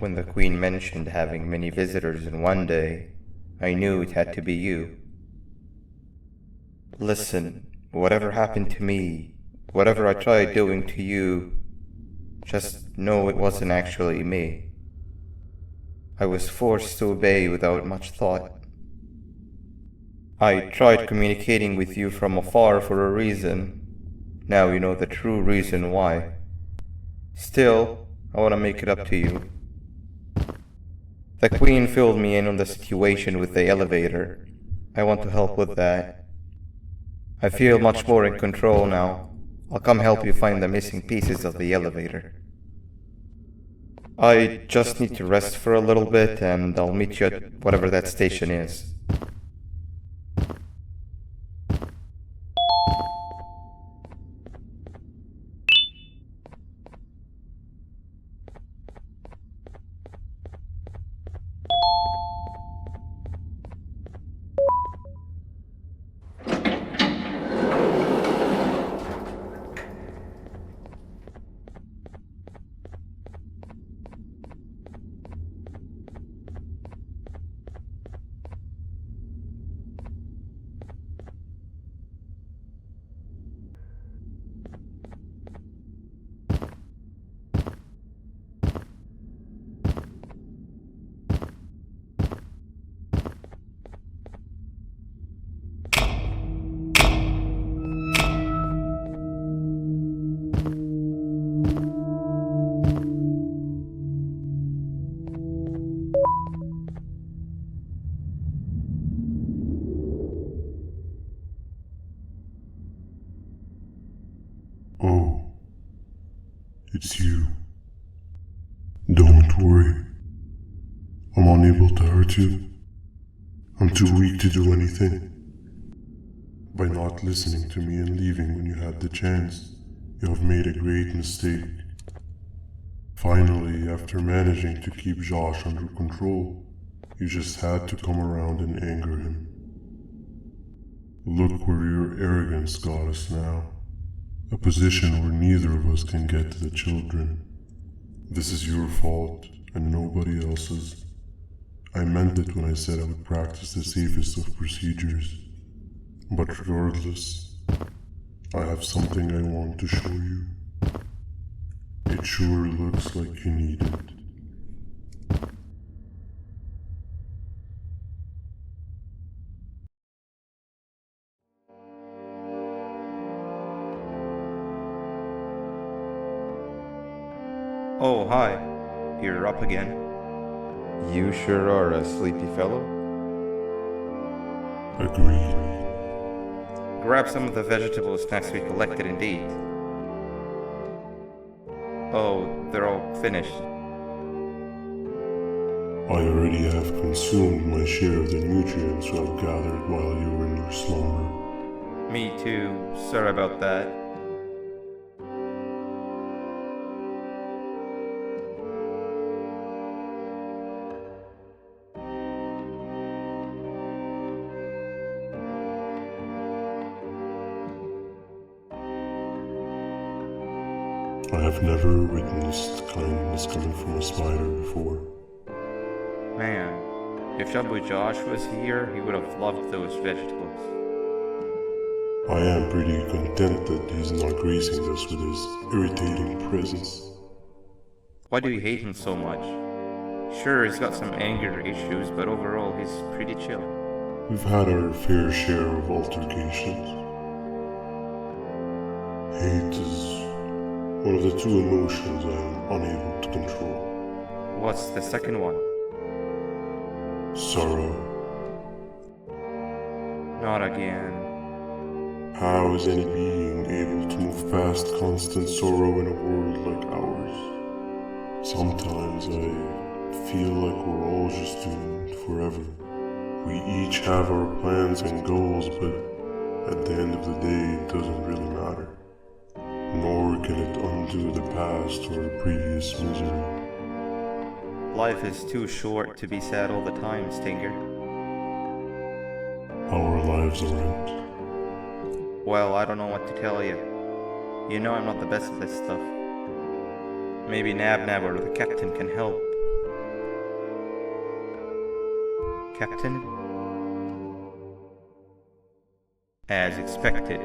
When the Queen mentioned having many visitors in one day, I knew it had to be you. Listen, whatever happened to me, whatever I tried doing to you, just know it wasn't actually me. I was forced to obey without much thought. I tried communicating with you from afar for a reason. Now you know the true reason why. Still, I want to make it up to you. The Queen filled me in on the situation with the elevator. I want to help with that. I feel much more in control now. I'll come help you find the missing pieces of the elevator. I just need to rest for a little bit and I'll meet you at whatever that station is. Oh, it's you. Don't worry. I'm unable to hurt you. I'm too weak to do anything. By not listening to me and leaving when you had the chance, you have made a great mistake. Finally, after managing to keep Josh under control, you just had to come around and anger him. Look where your arrogance got us now. A position where neither of us can get to the children. This is your fault and nobody else's. I meant it when I said I would practice the safest of procedures. But regardless, I have something I want to show you. It sure looks like you need it. Oh, hi. You're up again. You sure are a sleepy fellow. Agreed. Grab some of the vegetable snacks we collected and eat. Oh, they're all finished. I already have consumed my share of the nutrients I've gathered while you were in your slumber. Me too. Sorry about that. I have never witnessed kindness coming from a spider before. Man, if Shabu Josh was here, he would have loved those vegetables. I am pretty content that he's not gracing us with his irritating presence. Why do you hate him so much? Sure, he's got some anger issues, but overall he's pretty chill. We've had our fair share of altercations. Hate is one of the two emotions I am unable to control. What's the second one? Sorrow. Not again. How is any being able to move past constant sorrow in a world like ours? Sometimes I feel like we're all just doomed forever. We each have our plans and goals, but at the end of the day, it doesn't really matter. Nor can it undo the past or previous misery. Life is too short to be sad all the time, Stinger. Our lives aren't. Well, I don't know what to tell you. You know I'm not the best at this stuff. Maybe Nab or the captain can help. Captain? As expected.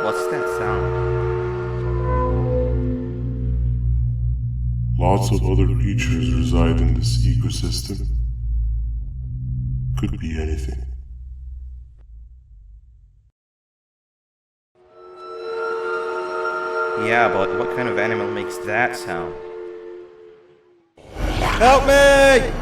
What's that sound? Lots of other creatures reside in this ecosystem. Could be anything. Yeah, but what kind of animal makes that sound? Help me!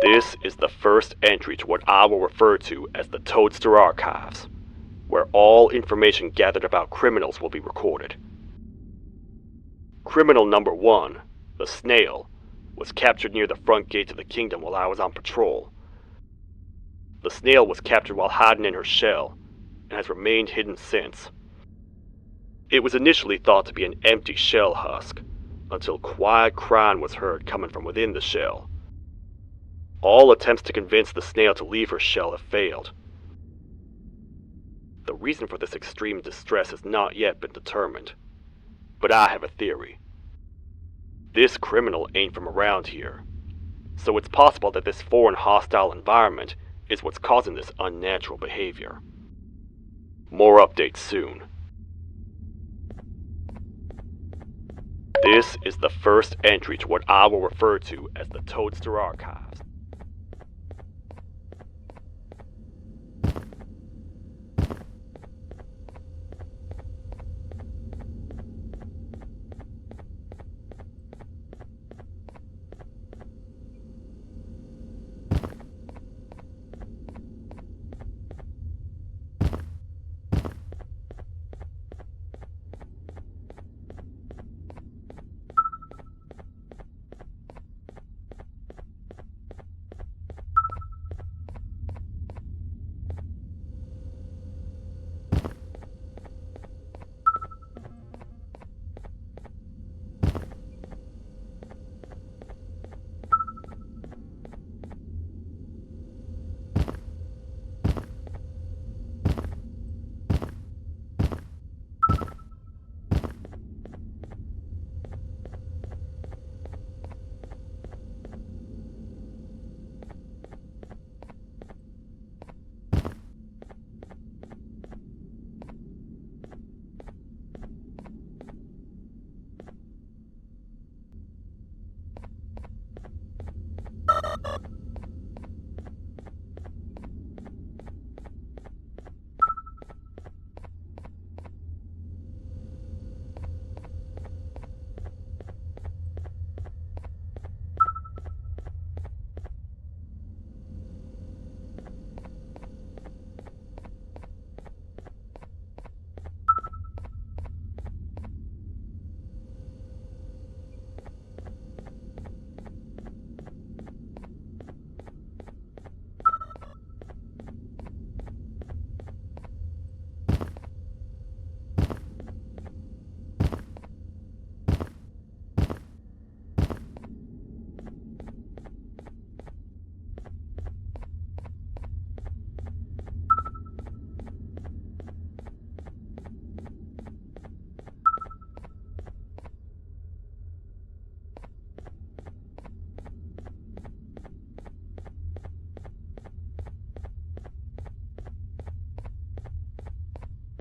This is the first entry to what I will refer to as the Toadster Archives, where all information gathered about criminals will be recorded. Criminal number 1, the snail, was captured near the front gate of the kingdom while I was on patrol. The snail was captured while hiding in her shell, and has remained hidden since. It was initially thought to be an empty shell husk, until quiet crying was heard coming from within the shell. All attempts to convince the snail to leave her shell have failed. The reason for this extreme distress has not yet been determined, but I have a theory. This criminal ain't from around here, so it's possible that this foreign hostile environment is what's causing this unnatural behavior. More updates soon. This is the first entry to what I will refer to as the Toadster Archives.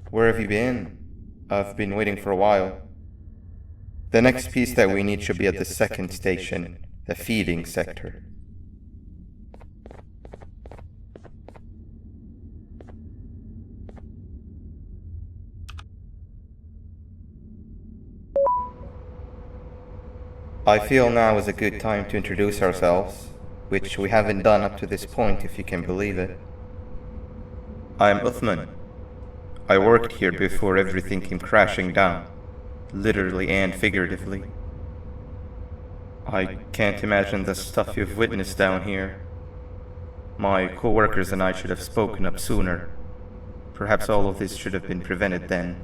Where have you been? I've been waiting for a while. The next piece that we need should be at the second station, the feeding sector. I feel now is a good time to introduce ourselves, which we haven't done up to this point, if you can believe it. I'm Uthman. I worked here before everything came crashing down, literally and figuratively. I can't imagine the stuff you've witnessed down here. My co-workers and I should have spoken up sooner. Perhaps all of this should have been prevented then.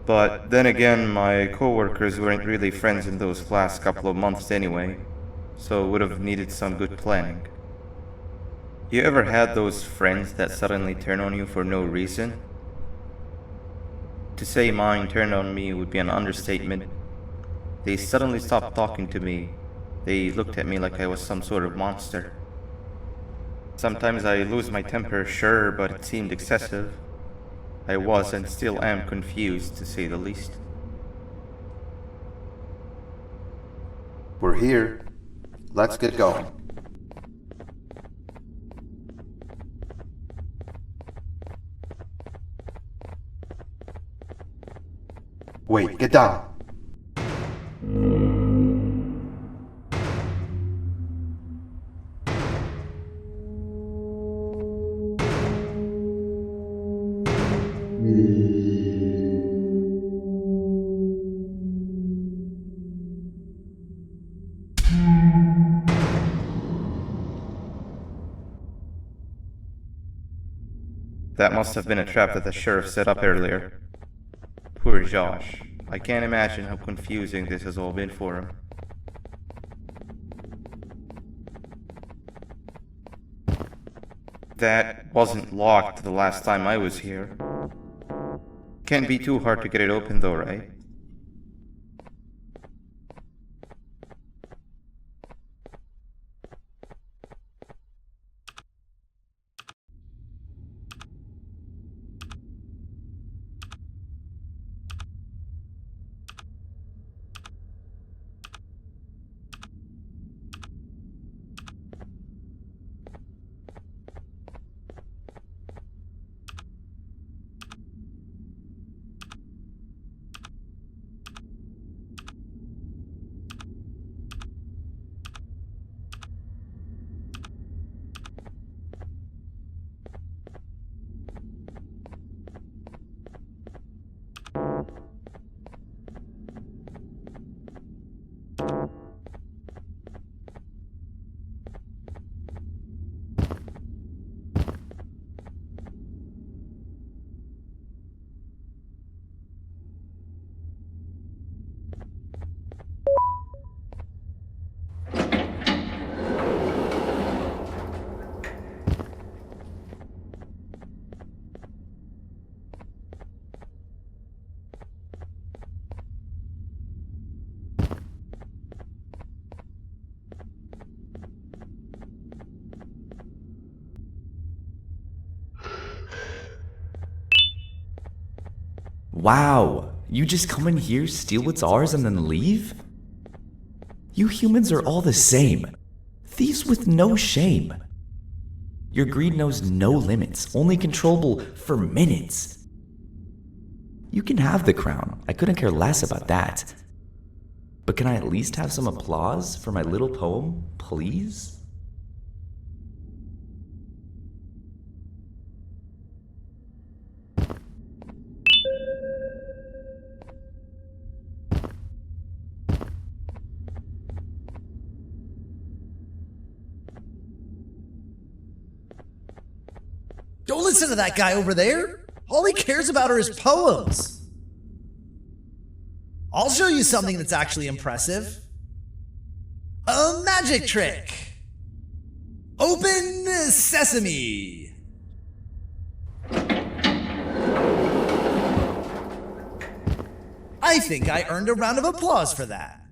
But then again, my co-workers weren't really friends in those last couple of months anyway, so would have needed some good planning. You ever had those friends that suddenly turn on you for no reason? To say mine turned on me would be an understatement. They suddenly stopped talking to me. They looked at me like I was some sort of monster. Sometimes I lose my temper, sure, but it seemed excessive. I was and still am confused, to say the least. We're here. Let's get going. Wait, get down. That must have been a trap that the sheriff set up earlier. Poor Josh. I can't imagine how confusing this has all been for him. That wasn't locked the last time I was here. Can't be too hard to get it open though, right? Wow, you just come in here, steal what's ours, and then leave? You humans are all the same. Thieves with no shame. Your greed knows no limits, only controllable for minutes. You can have the crown, I couldn't care less about that. But can I at least have some applause for my little poem, please? Don't listen to that guy over there. All he cares about are his poems. I'll show you something that's actually impressive. A magic trick. Open sesame. I think I earned a round of applause for that.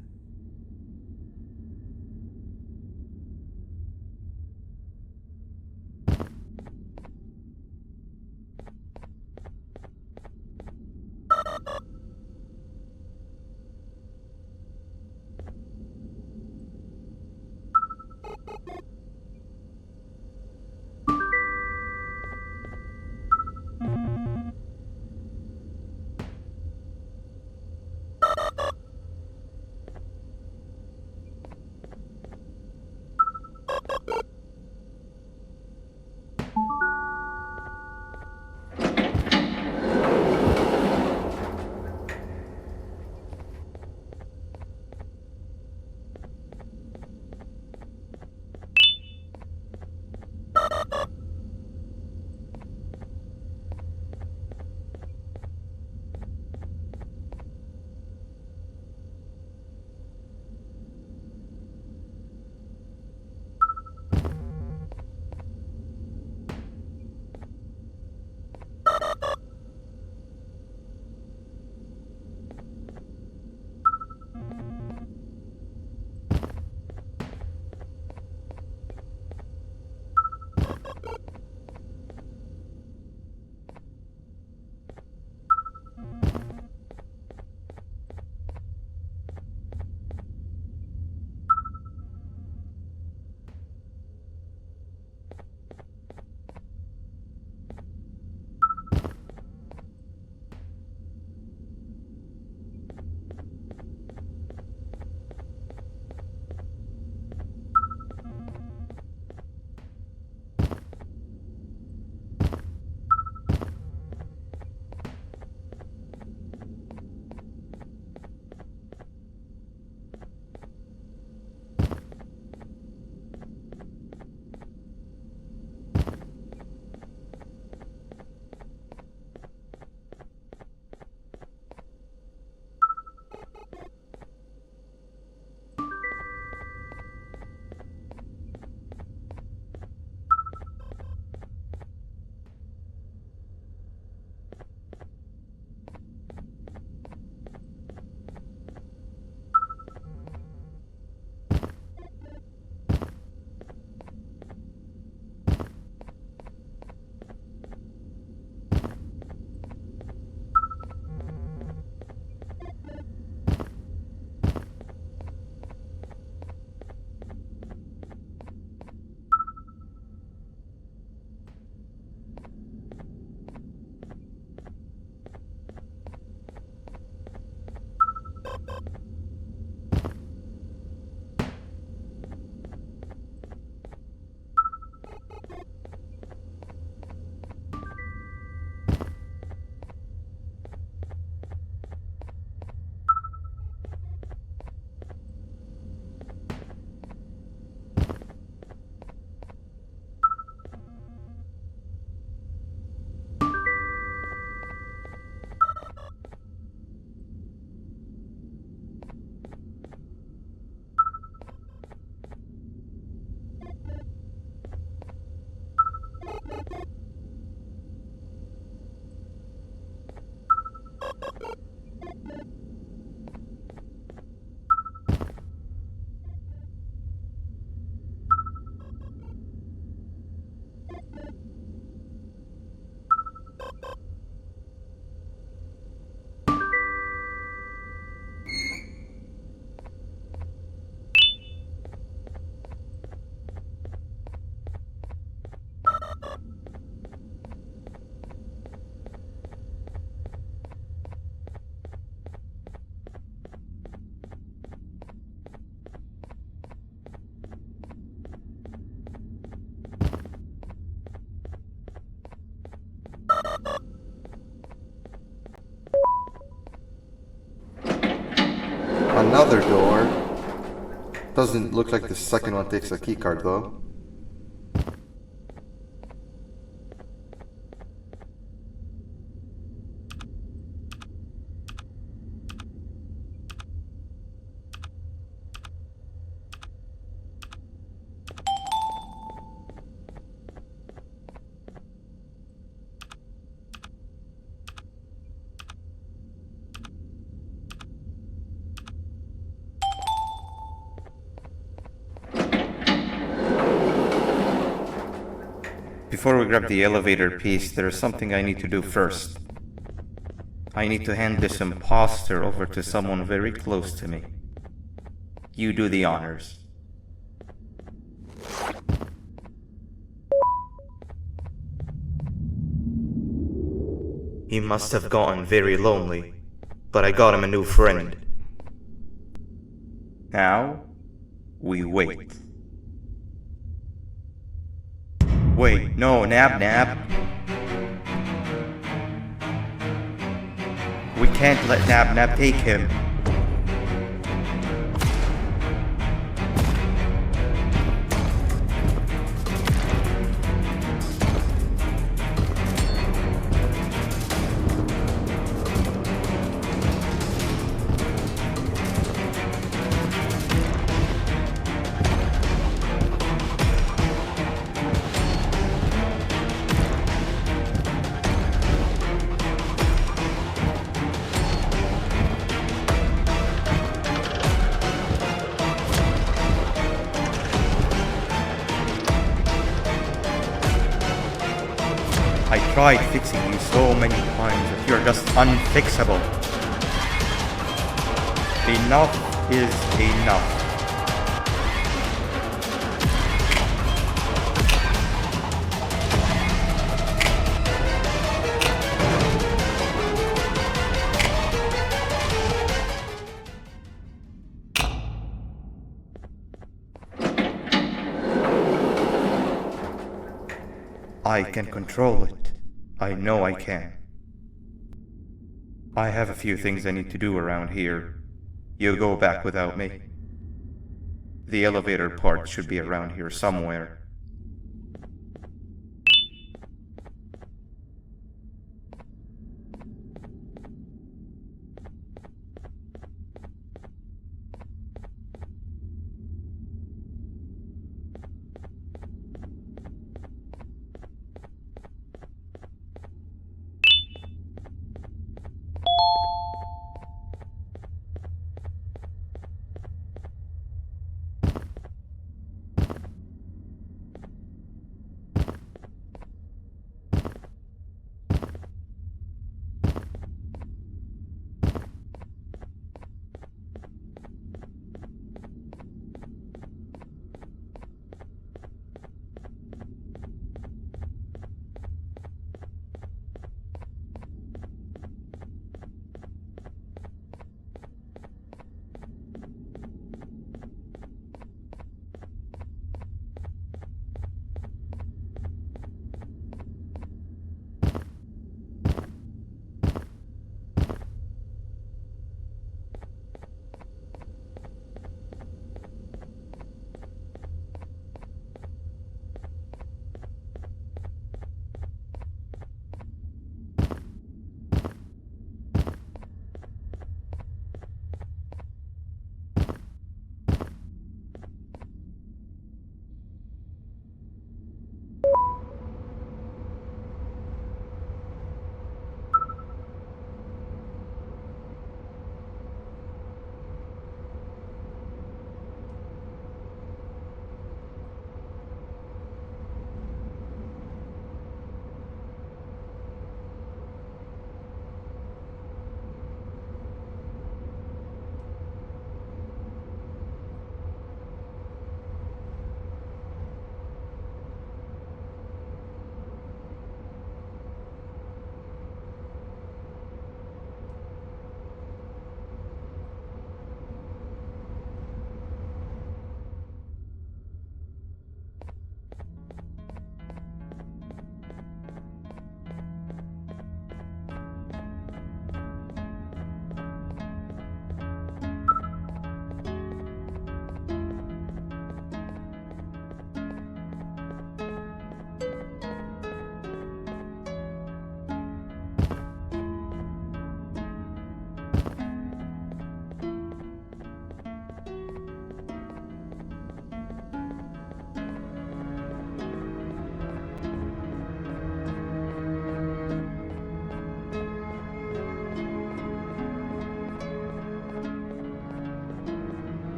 another door. Doesn't look like the second one takes a keycard though. Before we grab the elevator piece, there's something I need to do first. I need to hand this imposter over to someone very close to me. You do the honors. He must have gotten very lonely, but I got him a new friend. Now, we wait. Wait, no, Nab. We can't let Nab take him. I tried fixing you so many times that you're just unfixable. Enough is enough. I can control it. I know I can. I have a few things I need to do around here. You go back without me. The elevator part should be around here somewhere.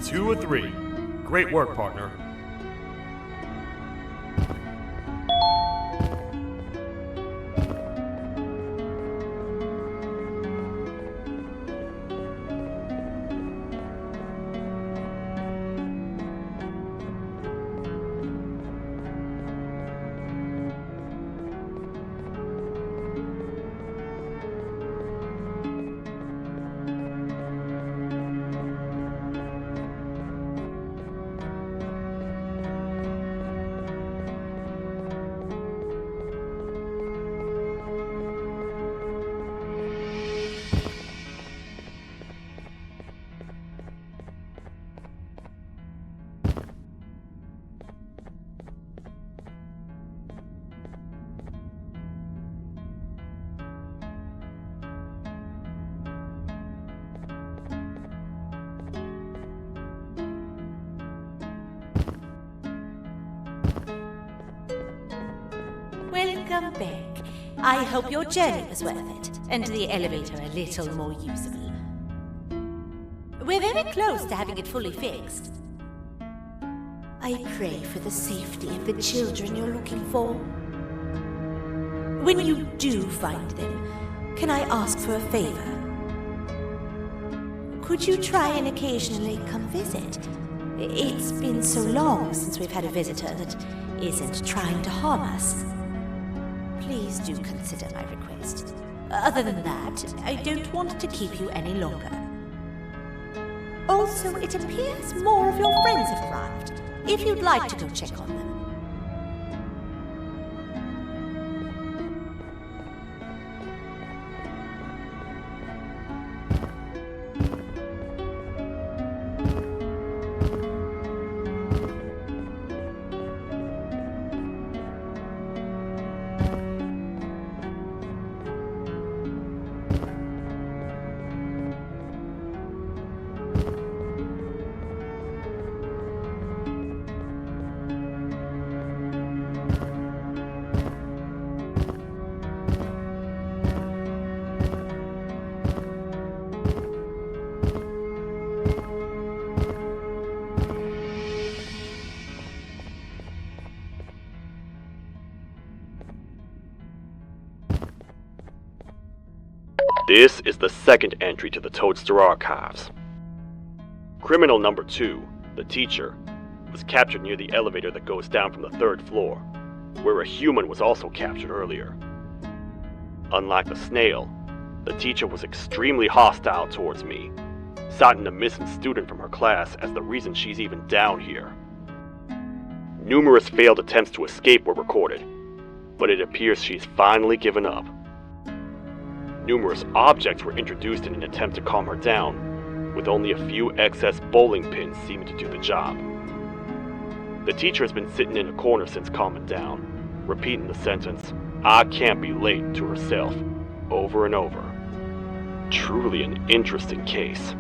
2 of 3. Great work, partner. Welcome back. I hope your journey was worth it, and the elevator a little more usable. We're very close to having it fully fixed. I pray for the safety of the children you're looking for. When you do find them, can I ask for a favor? Could you try and occasionally come visit? It's been so long since we've had a visitor that isn't trying to harm us. Please do consider my request. Other than that, I don't want to keep you any longer. Also, it appears more of your friends have arrived, if you'd like to go check on them. This is the second entry to the Toadster archives. Criminal number 2, the teacher, was captured near the elevator that goes down from the 3rd floor, where a human was also captured earlier. Unlike the snail, the teacher was extremely hostile towards me, citing a missing student from her class as the reason she's even down here. Numerous failed attempts to escape were recorded, but it appears she's finally given up. Numerous objects were introduced in an attempt to calm her down, with only a few excess bowling pins seeming to do the job. The teacher has been sitting in a corner since calming down, repeating the sentence, "I can't be late," to herself, over and over. Truly an interesting case.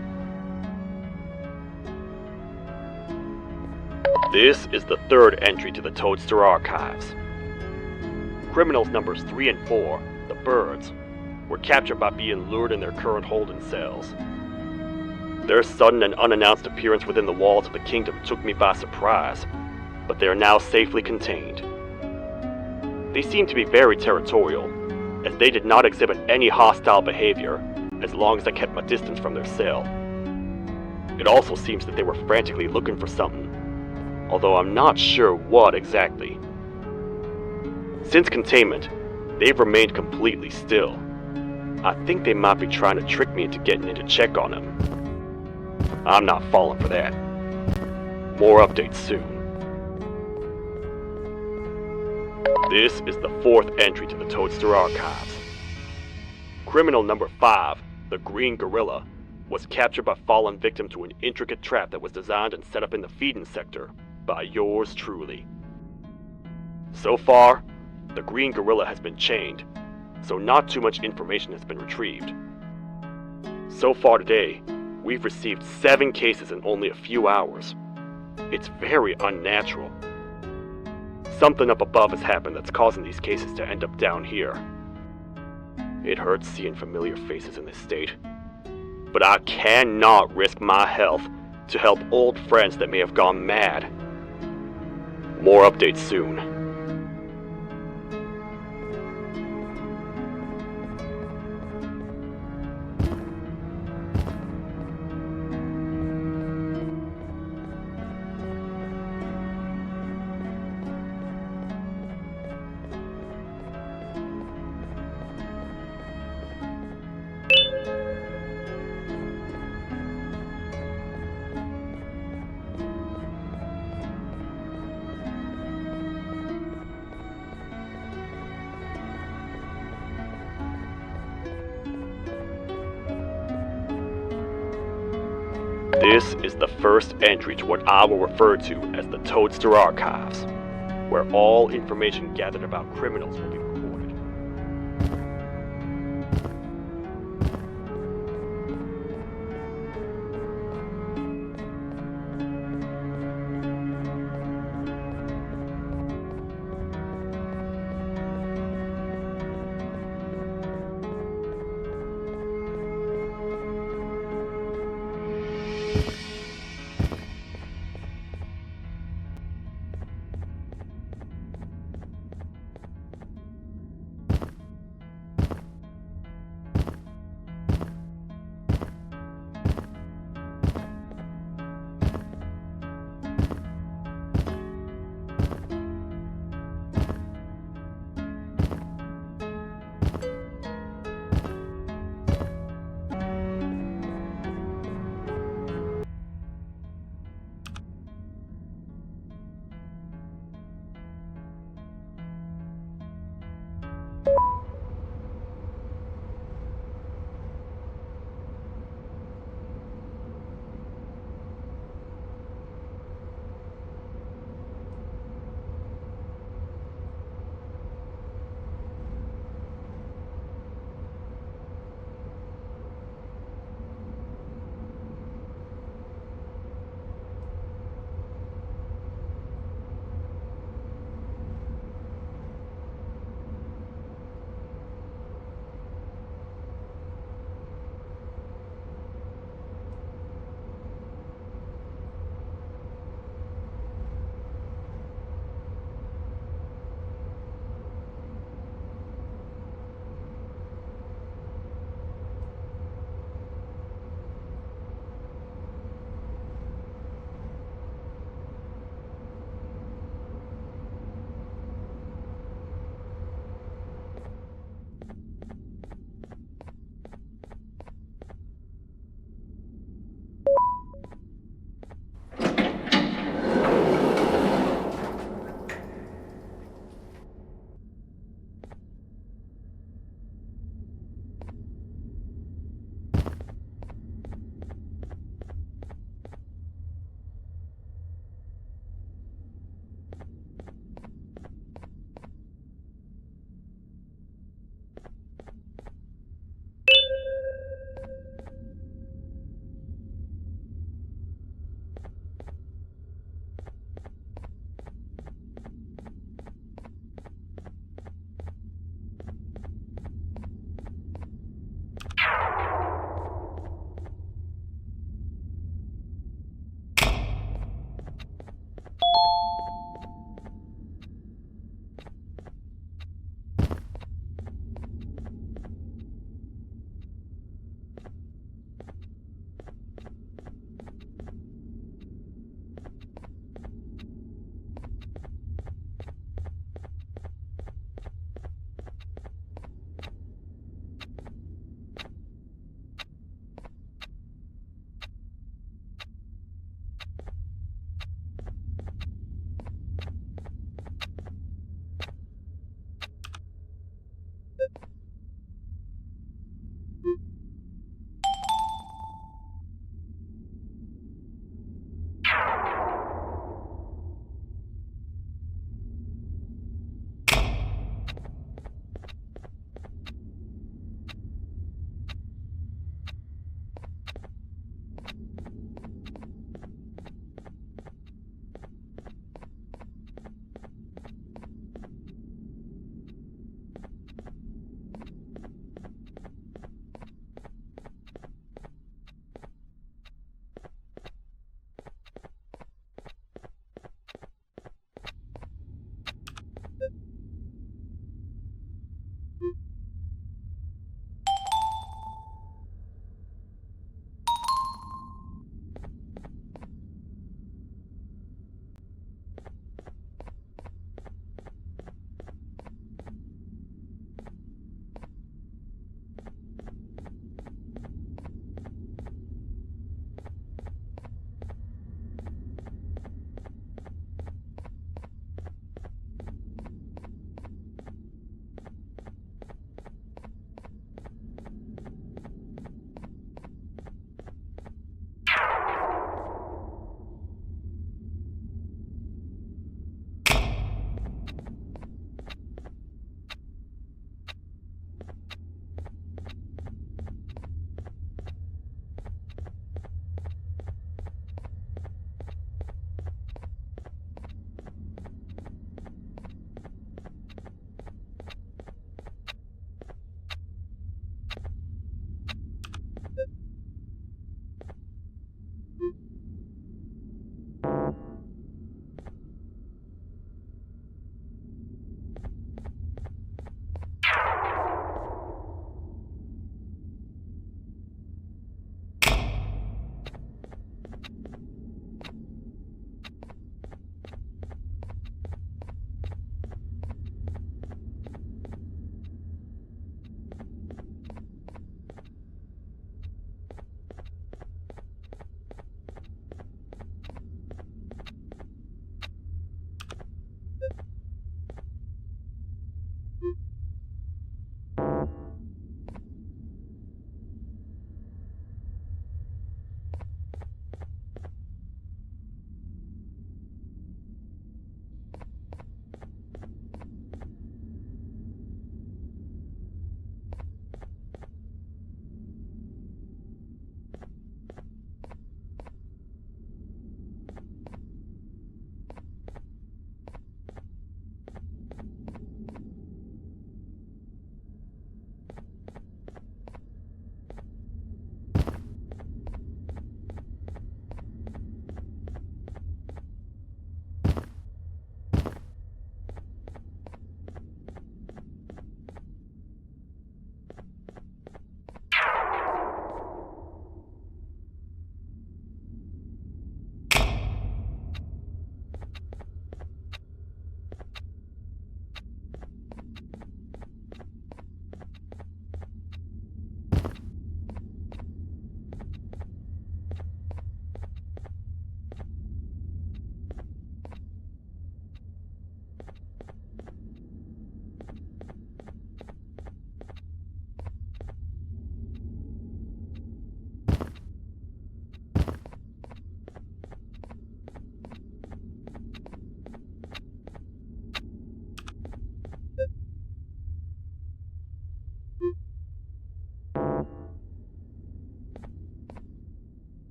This is the 3rd entry to the Toadster archives. Criminals numbers 3 and 4, the birds, were captured by being lured in their current holding cells. Their sudden and unannounced appearance within the walls of the kingdom took me by surprise, but they are now safely contained. They seem to be very territorial, as they did not exhibit any hostile behavior as long as I kept my distance from their cell. It also seems that they were frantically looking for something, although I'm not sure what exactly. Since containment, they've remained completely still. I think they might be trying to trick me into getting in to check on them. I'm not falling for that. More updates soon. This is the 4th entry to the Toadster archives. Criminal number 5, the Green Gorilla, was captured by falling victim to an intricate trap that was designed and set up in the feeding sector by yours truly. So far, the Green Gorilla has been chained, so not too much information has been retrieved. So far today, we've received 7 cases in only a few hours. It's very unnatural. Something up above has happened that's causing these cases to end up down here. It hurts seeing familiar faces in this state, but I cannot risk my health to help old friends that may have gone mad. More updates soon. This is the first entry to what I will refer to as the Toadster Archives, where all information gathered about criminals will be recorded.